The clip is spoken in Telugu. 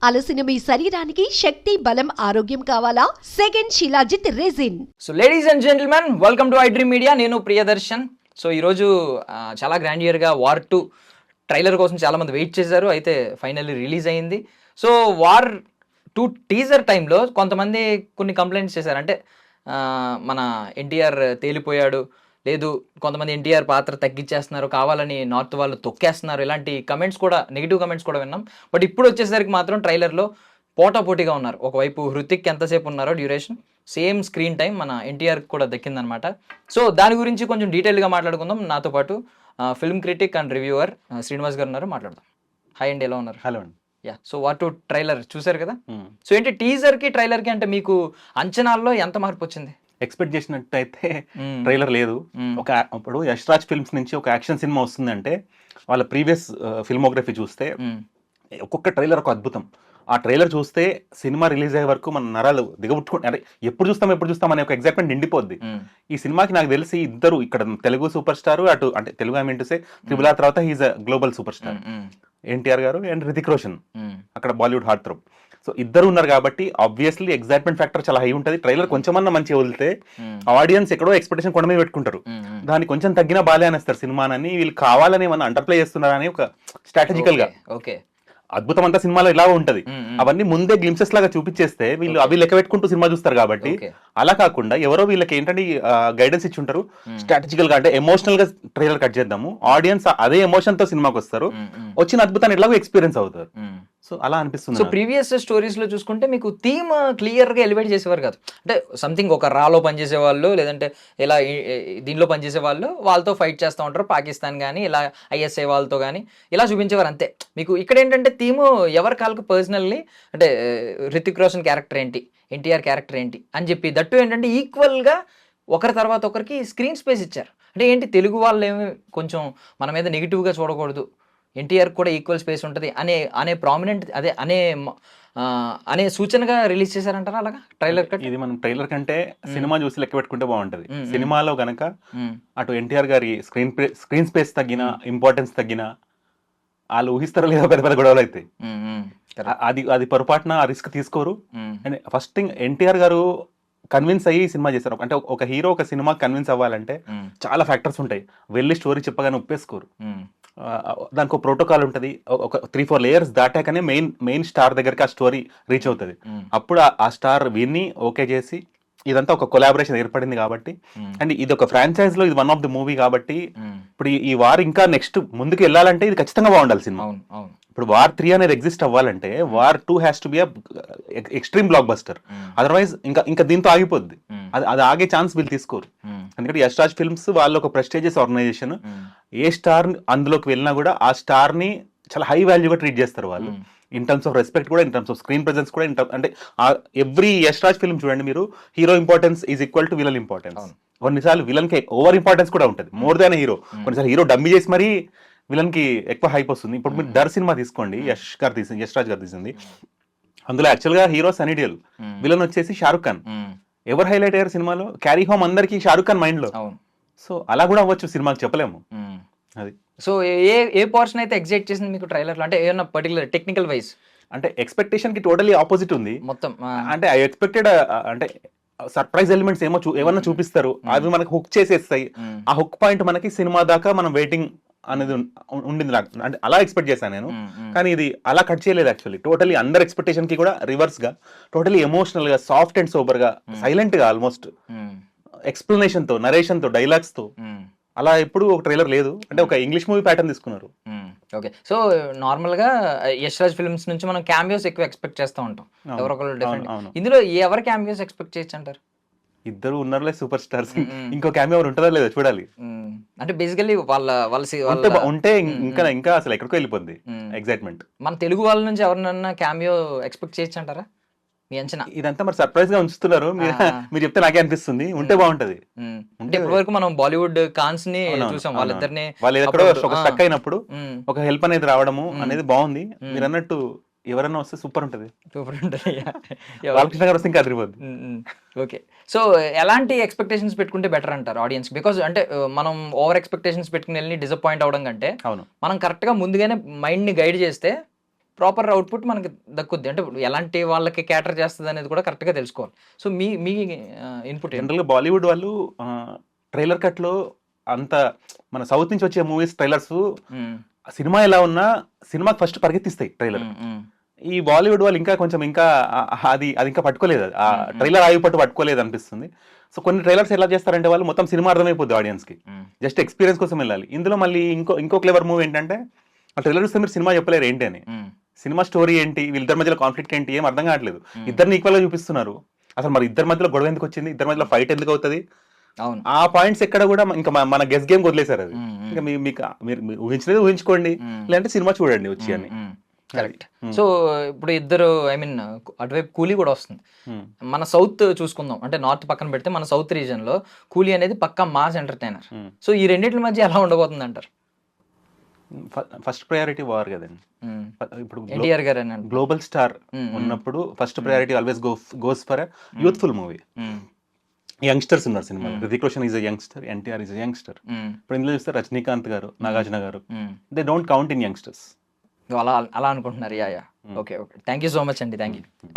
అలసిన మీ శరీరానికి శక్తి, బలం, ఆరోగ్యం కావాలా? Second Shilajit resin. So ladies and gentlemen, welcome to iDream Media. నేను ప్రియదర్శన్. సో ఈరోజు చాలా గ్రాండియర్గా వార్ 2 ట్రైలర్ కోసం చాలామంది వెయిట్ చేశారు. అయితే ఫైనల్లీ రిలీజ్ అయింది. సో వార్ 2 టీజర్ టైంలో కొంతమంది కొన్ని కంప్లైంట్స్ చేశారు. అంటే మన ఎన్టీఆర్ తేలిపోయాడు, లేదు కొంతమంది ఎన్టీఆర్ పాత్ర తగ్గించేస్తున్నారు, కావాలని నార్త్ వాళ్ళు తొక్కేస్తున్నారు, ఇలాంటి కమెంట్స్ కూడా, నెగిటివ్ కమెంట్స్ కూడా విన్నాం. బట్ ఇప్పుడు వచ్చేసరికి మాత్రం ట్రైలర్లో పోటాపోటీగా ఉన్నారు. ఒకవైపు హృతిక్ ఎంతసేపు ఉన్నారో డ్యూరేషన్, సేమ్ స్క్రీన్ టైం మన ఎన్టీఆర్ కూడా దక్కిందనమాట. సో దాని గురించి కొంచెం డీటెయిల్గా మాట్లాడుకుందాం. నాతో పాటు film critic and reviewer Srinivas గారు ఉన్నారు, మాట్లాడదాం. హాయ్ అండి, ఎలా ఉన్నారు? హలో అండి. యా, సో వార్ 2 ట్రైలర్ చూసారు కదా. సో ఏంటి టీజర్కి ట్రైలర్కి అంటే మీకు అంచనాల్లో ఎంత మార్పు వచ్చింది? ఎక్స్పెక్ట్ చేసినట్టయితే ట్రైలర్ లేదు. ఇప్పుడు యష్ రాజ్ ఫిల్మ్స్ నుంచి ఒక యాక్షన్ సినిమా వస్తుందంటే వాళ్ళ ప్రీవియస్ ఫిల్మోగ్రఫీ చూస్తే ఒక్కొక్క ట్రైలర్ ఒక అద్భుతం. ఆ ట్రైలర్ చూస్తే సినిమా రిలీజ్ అయ్యే వరకు మన నరాలు దిగబుట్టుకుంటే, అంటే ఎప్పుడు చూస్తాం అనే ఒక ఎగ్జైట్మెంట్ నిండిపోద్ది. ఈ సినిమాకి నాకు తెలిసి ఇద్దరు ఇక్కడ తెలుగు సూపర్ స్టార్, అటు అంటే Telugu I mean to say triple R తర్వాత he's a global super star NTR garu and Hrithik Roshan, అక్కడ బాలీవుడ్ హార్ట్ థ్రోబ్. సో ఇద్దరు ఉన్నారు కాబట్టి ఆబ్వియస్లీ ఎగ్జైట్మెంట్ ఫ్యాక్టర్ చాలా హై ఉంటుంది. ట్రైలర్ కొంచెమన్నా మంచిగా వదిలితే ఆడియన్స్ ఎక్కడో ఎక్స్పెక్టేషన్ కొండ మీద పెట్టుకుంటారు, దాన్ని కొంచెం తగ్గినా బాలే అనేస్తారు సినిమానని. వీళ్ళు కావాలని ఏమన్నా అండర్ప్లే చేస్తున్నారని ఒక స్ట్రాటజికల్ గా ఓకే అద్భుతం అంతా సినిమాలో ఇలా ఉంటది. అవన్నీ ముందే గ్లింప్సెస్ లాగా చూపించేస్తే వీళ్ళు అవి లెక్క పెట్టుకుంటూ సినిమా చూస్తారు. కాబట్టి అలా కాకుండా ఎవరో వీళ్ళకి ఏంటంటే గైడెన్స్ ఇచ్చి ఉంటారు స్ట్రాటజికల్ గా, అంటే ఎమోషనల్ గా ట్రైలర్ కట్ చేద్దాము, ఆడియన్స్ అదే ఎమోషన్ తో సినిమాకి వస్తారు, వచ్చిన అద్భుతాన్ని ఎలాగో ఎక్స్పీరియన్స్ అవుతారు. సో అలా అనిపిస్తుంది. సో ప్రీవియస్ స్టోరీస్ లో చూసుకుంటే మీకు థీమ్ క్లియర్ గా ఎలివేట్ చేసేవారు కాదు. అంటే సంథింగ్ ఒక రాలో పనిచేసే వాళ్ళు, లేదంటే ఇలా దీనిలో పనిచేసే వాళ్ళు వాళ్ళతో ఫైట్ చేస్తూ ఉంటారు, పాకిస్తాన్ కానీ ఇలా ఐఎస్ఐ వాళ్ళతో కానీ ఇలా చూపించేవారు అంతే. మీకు ఇక్కడ ఏంటంటే థీము ఎవరి కాళ్ళకు పర్సనల్లీ, అంటే హృతిక్ రోషన్ క్యారెక్టర్ ఏంటి, ఎన్టీఆర్ క్యారెక్టర్ ఏంటి అని చెప్పి, దట్టు ఏంటంటే ఈక్వల్గా ఒకరి తర్వాత ఒకరికి స్క్రీన్ స్పేస్ ఇచ్చారు. అంటే ఏంటి, తెలుగు వాళ్ళు ఏమి కొంచెం మన మీద నెగిటివ్గా చూడకూడదు, ఎన్టీఆర్ కూడా ఈక్వల్ స్పేస్ ఉంటుంది అనే ప్రామినెంట్ అనే సూచనగా రిలీజ్ చేశారంటారా అలాగా ట్రైలర్ కట్? ఇది మనం ట్రైలర్ కంటే సినిమా చూసి లెక్క పెట్టుకుంటే బాగుంటది. సినిమాలో గనక అటు ఎన్టీఆర్ గారి స్క్రీన్ స్పేస్ తగ్గిన, ఇంపార్టెన్స్ తగ్గిన, వాళ్ళు ఊహిస్తారో లేదో పెద్ద పెద్ద గొడవలు అయితే అది పొరపాటున ఆ రిస్క్ తీసుకోరు. అండ్ ఫస్ట్ థింగ్, ఎన్టీఆర్ గారు కన్విన్స్ అయ్యి సినిమా చేశారు. అంటే ఒక హీరో ఒక సినిమా కన్విన్స్ అవ్వాలంటే చాలా ఫ్యాక్టర్స్ ఉంటాయి. వెళ్ళి స్టోరీ చెప్పగానే ఒప్పేసుకోరు, దానికి ఒక ప్రోటోకాల్ ఉంటుంది. ఒక 3-4 లేయర్స్ దాటాకనే మెయిన్ స్టార్ దగ్గరికి ఆ స్టోరీ రీచ్ అవుతుంది. అప్పుడు ఆ స్టార్ విన్ని ఓకే చేసి ఇదంతా ఒక కొలాబరేషన్ ఏర్పడింది కాబట్టి, అండ్ ఇది ఒక ఫ్రాంచైజ్ లో ఇది వన్ ఆఫ్ ది మూవీ కాబట్టి ఇప్పుడు ఈ వార్ ఇంకా నెక్స్ట్ ముందుకు వెళ్ళాలంటే ఇది ఖచ్చితంగా బాగుండాలి సినిమా. ఇప్పుడు వార్ 3 అనేది ఎగ్జిస్ట్ అవ్వాలంటే war 2 has to be extreme block buster. Otherwise ఇంకా దీంతో ఆగిపోద్ది. అది ఆగే ఛాన్స్ వీళ్ళు తీసుకోరు. ఎందుకంటే యష్ రాజ్ ఫిల్మ్స్ వాళ్ళు ఒక ప్రెస్టీజియస్ ఆర్గనైజేషన్. ఏ స్టార్ అందులోకి వెళ్ళినా కూడా ఆ స్టార్ ని చాలా హై వాల్యూగా ట్రీట్ చేస్తారు వాళ్ళు, ఇన్ టర్మ్స్ ఆఫ్ రెస్పెక్ట్ కూడా, in terms off screen presence కూడా. అంటే ఎవ్రీ యష్ రాజ్ ఫిల్మ్ చూడండి మీరు, hero importance is equal to villain importance. కొన్నిసార్లు విలన్ కి ఓవర్ ఇంపార్టెన్స్ కూడా ఉంటుంది, మోర్ దాన్ హీరో. కొన్నిసార్లు హీరో డమ్మీ చేసి మరీ విలన్ కి ఎక్కువ హైప్ వస్తుంది. ఇప్పుడు మీరు డర్ సినిమా తీసుకోండి, యష్ రాజ్ గారు తీసింది. అందులో యాక్చువల్ గా హీరో సనీ డియోల్, విలన్ వచ్చేసి షారుఖ్ ఖాన్. ఎవరు హైలైట్ అయ్యారు సినిమాలో? క్యారీ హోమ్ అందరికి షారుఖ్ ఖాన్ మైండ్ లో. సో అలా కూడా అవ్వచ్చు సినిమాకి, చెప్పలేము అది. సో ఏ పోర్షన్ అయితే ఎగ్జైట్ చేసింది మీకు ట్రైలర్ లో? అంటే ఏమన్నా పర్టికులర్ టెక్నికల్ వైజ్? అంటే ఎక్స్పెక్టేషన్ కి టోటలీ ఆపోజిట్ ఉంది మొత్తం. అంటే ఐ ఎక్స్పెక్టెడ్, అంటే సర్ప్రైజ్ ఎలిమెంట్స్ ఏమన్నా చూపిస్తారు, అవి మనకి హుక్ చేసేస్తాయి. ఆ హుక్ పాయింట్ మనకి సినిమా దాకా మనం వెయిటింగ్ అనేది ఉండింది నాకు. అంటే అలా ఎక్స్పెక్ట్ చేశాను నేను, కానీ ఇది అలా కట్ చేయలేదు. యాక్చువల్లీ టోటలీ అందర్ ఎక్స్పెక్టేషన్ కి కూడా రివర్స్ గా, టోటలీ ఎమోషనల్ గా, సాఫ్ట్ అండ్ సోబర్ గా, సైలెంట్ గా, ఆల్మోస్ట్ ఎక్స్ప్లెనేషన్ తో, నరేషన్ తో, డైలాగ్స్ తో. అలా ఎప్పుడు ఒక ట్రైలర్ లేదు. అంటే ఒక ఇంగ్లీష్ మూవీ ప్యాటర్న్ తీసుకున్నారు. ఓకే, సో నార్మల్ గా యష్ రాజ్ ఫిల్మ్స్ నుంచి మనం క్యామియోస్ ఎక్కువ ఎక్స్పెక్ట్ చేస్తూ ఉంటాం, ఎవరొకరు డిఫరెంట్. ఇందులో ఎవరు క్యామియోస్ ఎక్స్పెక్ట్ చేయొచ్చు అంటారు? ఇద్దరు ఉన్నారులే సూపర్ స్టార్స్, ఇంకో క్యామియో ఉంటుందా లేదా చూడాలి. అంటే బేసికల్లీ వాళ్ళ ఉంటే ఇంకా అసలు ఎక్కడికో వెళ్ళిపోద్ది ఎక్సైట్మెంట్. మన తెలుగు వాళ్ళ నుంచి ఎవరినన్నా క్యామియో ఎక్స్పెక్ట్ చేయొచ్చు అంటారా మీ అంచనా? ఇదంతా మరి సర్ప్రైజ్ గా ఉంచుతున్నారు, మీరు చెప్తే నాకే అనిపిస్తుంది. ఉంటే బాగుంటది. అంటే ఇప్పటి వరకు మనం బాలీవుడ్ కాన్స్ ని చూసాం, వాళ్ళిద్దరిని వాళ్ళు ఎక్కడో ఒక స్టక్ అయినప్పుడు ఒక హెల్ప్ అనేది రావడము అనేది బాగుంది. మీరు అన్నట్టు ఎవరన్నా వస్తే సూపర్ ఉంటుంది. బాలకృష్ణ గారు వస్తే ఇంకా అదిరిపోద్ది. ఓకే, సో ఎలాంటి ఎక్స్పెక్టేషన్స్ పెట్టుకుంటే బెటర్ అంటారు ఆడియన్స్? బికాస్ అంటే మనం ఓవర్ ఎక్స్పెక్టేషన్స్ పెట్టుకుని వెళ్ళి డిసప్పాయింట్ అవడం కంటే మనం కరెక్ట్ గా ముందుగానే మైండ్ ని గైడ్ చేస్తే ప్రాపర్ అవుట్పుట్ మనకి దక్కుద్ది. అంటే ఇప్పుడు ఎలాంటి వాళ్ళకి క్యాటర్ చేస్తుంది అనేది కూడా కరెక్ట్గా తెలుసుకోవాలి. సో మీ ఇన్పుట్ ఏంటి? జనరల్గా బాలీవుడ్ వాళ్ళు ట్రైలర్ కట్లో అంత మన సౌత్ నుంచి వచ్చే మూవీస్ ట్రైలర్స్ సినిమా ఎలా ఉన్నా సినిమాకి ఫస్ట్ పరిగెత్తిస్తాయి ట్రైలర్. ఈ బాలీవుడ్ వాళ్ళు ఇంకా అది ఇంకా పట్టుకోలేదు, ఆ ట్రైలర్ ఆగి పట్టుకోలేదు అనిపిస్తుంది. సో కొన్ని ట్రైలర్స్ ఎలా చేస్తారంటే వాళ్ళు మొత్తం సినిమా అర్థమైపోద్ది ఆడియన్స్ కి, జస్ట్ ఎక్స్పీరియన్స్ కోసం వెళ్ళాలి. ఇందులో మళ్ళీ ఇంకో క్లెవర్ మూవ్ ఏంటంటే ఆ ట్రైలర్ చూస్తే మీరు సినిమా చెప్పలేరు ఏంటి అని, సినిమా స్టోరీ ఏంటి, వీళ్ళిద్దరి మధ్యలో కాన్ఫ్లిక్ట్ ఏంటి ఏం అర్థం కావట్లేదు. ఇద్దరిని ఈక్వల్ గా చూపిస్తున్నారు, అసలు మరి ఇద్దరి మధ్యలో గొడవ ఎందుకు వచ్చింది, ఇద్దరి మధ్యలో ఫైట్ ఎందుకు అవుతుంది, అవును ఆ పాయింట్స్ ఎక్కడ కూడా ఇంకా మన గెస్ గేమ్ వదిలేశారు. అది ఇంకా మీకు మీరు ఊహించినది ఊహించుకోండి, లేదంటే సినిమా చూడండి వచ్చి అని. కరెక్ట్. సో ఇప్పుడు ఇద్దరు అటువైపు కూలీ కూడా వస్తుంది. మన సౌత్ చూసుకుందాం, అంటే నార్త్ పక్కన పెడితే మన సౌత్ రీజన్ లో కూలీ అనేది పక్కా మాస్ ఎంటర్టైనర్. సో ఈ రెండింటి మధ్య ఎలా ఉండబోతుంది అంటారు? ఫస్ట్ ప్రయారిటీ వార్ కదండి. ఇప్పుడు ఎన్టీఆర్ గారు గ్లోబల్ స్టార్ ఉన్నప్పుడు first priority always goes for youthful movie. Youngsters ఉన్నారు cinema, Hrithik Roshan is a youngster, NTR is a youngster. ఇప్పుడు ఇందులో చూస్తే Rajinikanth garu, Nagarjuna garu, they don't count in youngsters. అలా అనుకుంటున్నారు. Ya okay thank you so much అండి, థ్యాంక్ యూ.